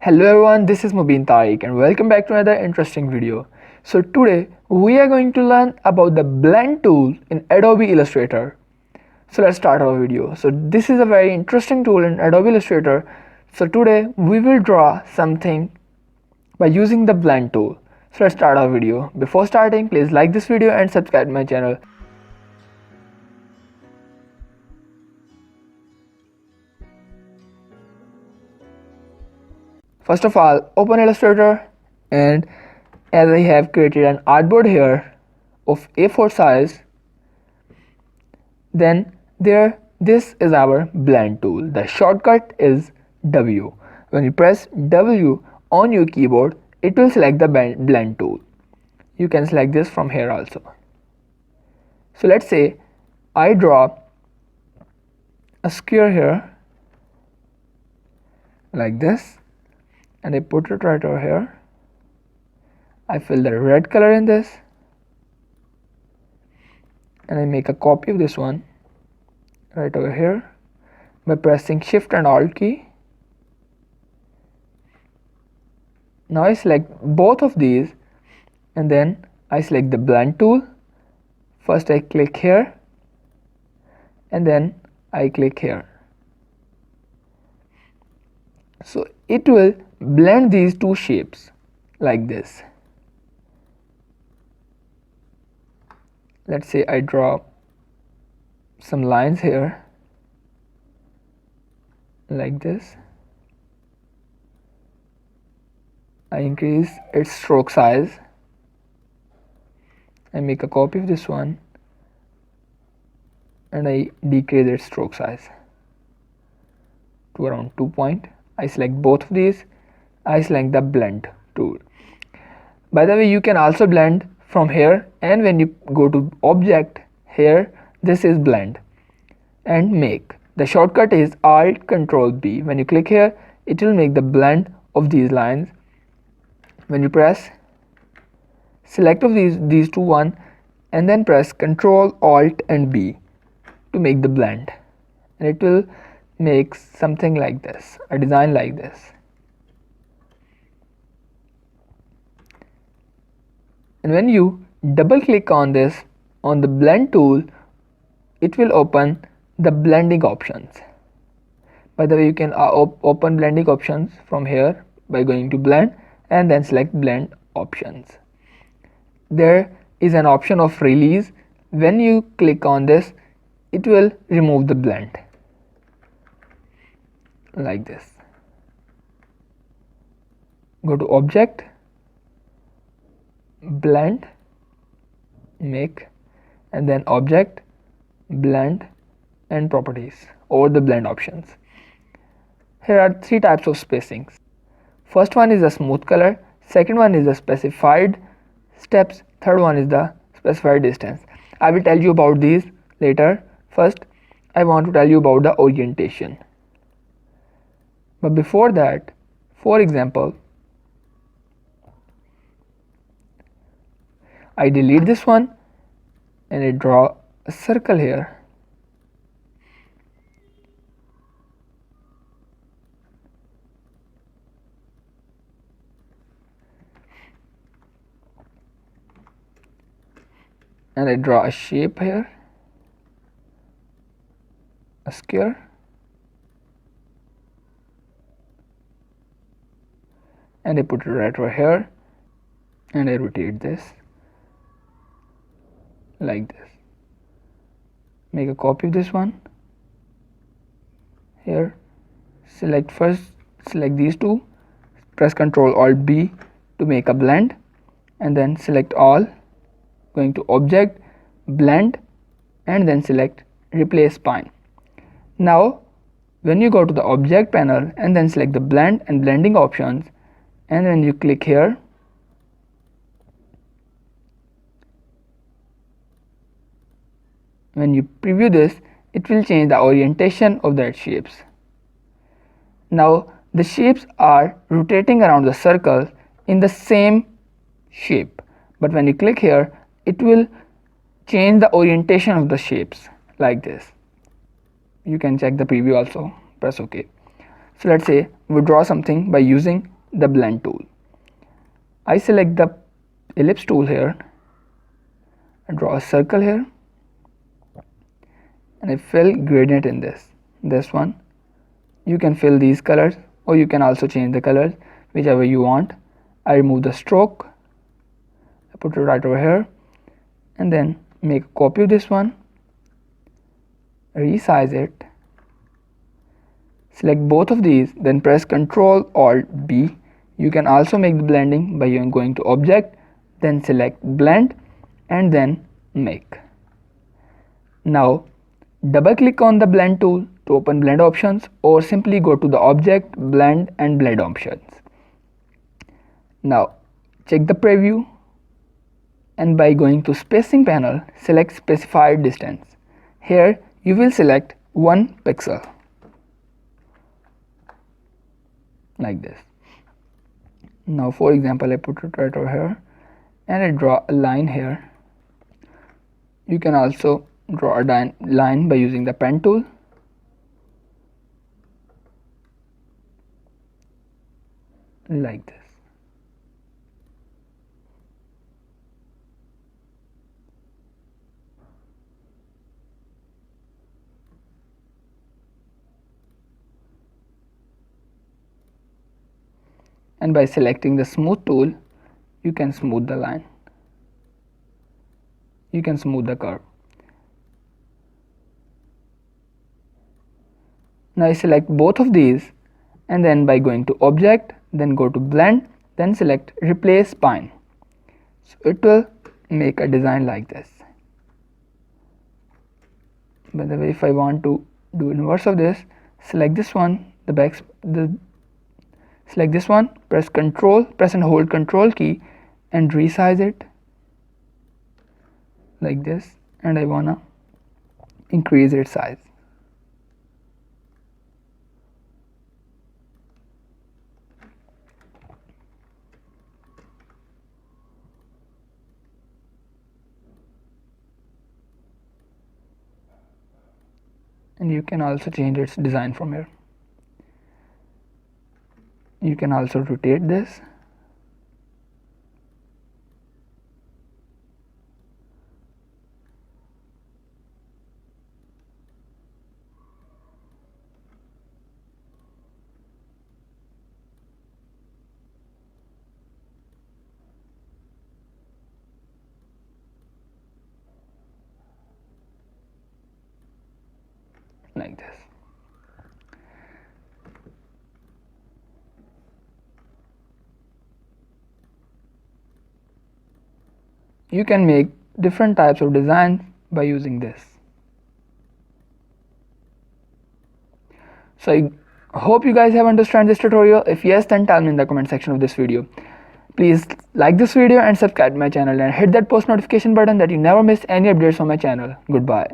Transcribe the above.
Hello everyone, this is Mubeen and welcome back to another interesting video. So today we are going to learn about the blend tool in Adobe Illustrator. So let's start our video. So this is a very interesting tool in Adobe Illustrator. So today we will draw something by using the blend tool. So let's start our video. Before starting, please like this video and subscribe to my channel. First of all, open Illustrator, and as I have created an artboard here of A4 size, then this is our blend tool. The shortcut is W. When you press W on your keyboard, it will select the blend tool. You can select this from here also. So let's say I draw a square here like this, and I put it right over here. I fill the red color in this, and I make a copy of this one right over here by pressing Shift and Alt key. Now I select both of these, and then I select the blend tool. First I click here, and then I click here. So it will blend these two shapes like this. Let's say I draw some lines here like this. I increase its stroke size. I make a copy of this one, and I decrease its stroke size to around 2 point. I select both of these. I select the blend tool. By the way, you can also blend from here, and when you go to object here, this is blend and make. The shortcut is Alt Control B. When you click here, it will make the blend of these lines. When you press select of these two one, and then press Control Alt and B to make the blend, and it will make something like this, a design like this. And when you double click on this, on the blend tool, it will open the blending options. By the way, you can open blending options from here by going to blend and then select blend options. There is an option of release. When you click on this, it will remove the blend like this. Go to object, blend, make, and then object, blend, and properties, or the blend options. Here are three types of spacings. First one is a smooth color, second one is the specified steps, third one is the specified distance. I will tell you about these later. First, I want to tell you about the orientation. But before that, for example, I delete this one and I draw a circle here. And I draw a shape here, a square, and I put it right over here, and I rotate this like this. Make a copy of this one here. Select these two, press Ctrl Alt B to make a blend, and then select all, going to object, blend, and then select replace spine. Now when you go to the object panel and then select the blend and blending options, and when you click here, when you preview this, it will change the orientation of that shapes. Now the shapes are rotating around the circle in the same shape, but when you click here, it will change the orientation of the shapes like this. You can check the preview also, press OK. So let's say we draw something by using the blend tool. I select the ellipse tool here and draw a circle here, and I fill gradient in this one. You can fill these colors, or you can also change the colors whichever you want. I remove the stroke, I put it right over here, and then make a copy of this one, resize it, select both of these, then press Ctrl Alt B. You can also make the blending by going to Object, then select Blend, and then Make. Now double click on the blend tool to open blend options, or simply go to the Object, Blend and Blend options. Now check the preview, and by going to spacing panel, select specified distance. Here you will select 1 pixel like this. Now for example, I put it right over here and I draw a line here. You can also draw a line by using the pen tool. Like this. And by selecting the smooth tool, you can smooth the line. You can smooth the curve. Now I select both of these, and then by going to Object, then go to Blend, then select Replace Spine. So it will make a design like this. By the way, if I want to do inverse of this, select this one, select this one, press and hold Control key and resize it like this, and I wanna increase its size. And you can also change its design from here. You can also rotate this. Like this. You can make different types of designs by using this. So I hope you guys have understood this tutorial. If yes, then tell me in the comment section of this video. Please like this video and subscribe to my channel and hit that post notification button that you never miss any updates on my channel. Goodbye.